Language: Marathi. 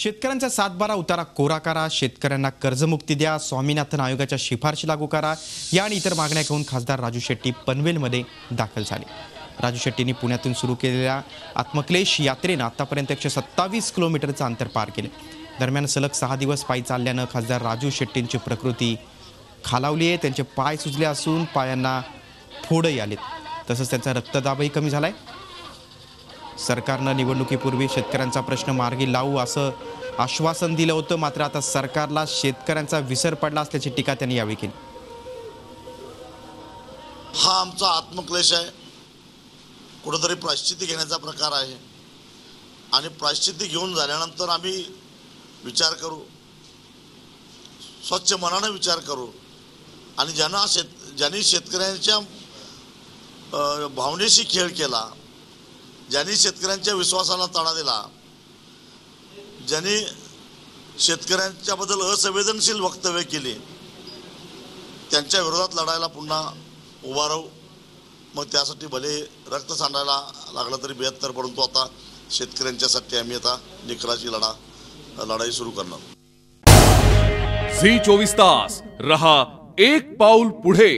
शेतकऱ्यांचा सातबारा उतारा कोरा करा, शेतकऱ्यांना कर्जमुक्ती द्या, स्वामीनाथन आयोगाच्या शिफारशी लागू करा या आणि इतर मागण्या घेऊन खासदार राजू शेट्टी पनवेलमध्ये दाखल झाले। राजू शेट्टींनी पुण्यातून सुरू केलेल्या आत्मक्लेश यात्रेनं आतापर्यंत 127 किलोमीटरचं अंतर पार केले। दरम्यान सलग 6 दिवस पायी चालल्यानं खासदार राजू शेट्टींची प्रकृती खालावली आहे। त्यांचे पाय सुजले असून पायांना फोडही आलेत, तसंच त्यांचा रक्तदाबही कमी झालाय। सरकारनं निवडणुकीपूर्वी शेतकऱ्यांचा प्रश्न मार्गी लावू असं आश्वासन दिलं होतं, मात्र आता सरकारला शेतकऱ्यांचा विसर पडला असल्याची टीका त्यांनी यावेळी केली। हा आमचा आत्मक्लेश आहे, कुठेतरी प्रायश्चित्ती घेण्याचा प्रकार आहे आणि प्रायश्चित्ती घेऊन झाल्यानंतर आम्ही विचार करू, स्वच्छ मनाने विचार करू आणि ज्यांनी शेतकऱ्यांच्या भावनेशी खेळ केला, ज्यांनी शेतकऱ्यांच्या विश्वासाला तडा दिला, ज्यांनी शेतकऱ्यांच्याबद्दल असंवेदनशील वक्तव्य केली, त्यांच्या विरोधात लढायला पुन्हा उभा राहू। मग त्यासाठी भले रक्त सांडायला लागलं तरी बेहत्तर, परंतु आता शेतकऱ्यांच्यासाठी आम्ही आता निकालाची लढाई सुरू करणार। झी 24 तास रहा एक पाऊल पुढे।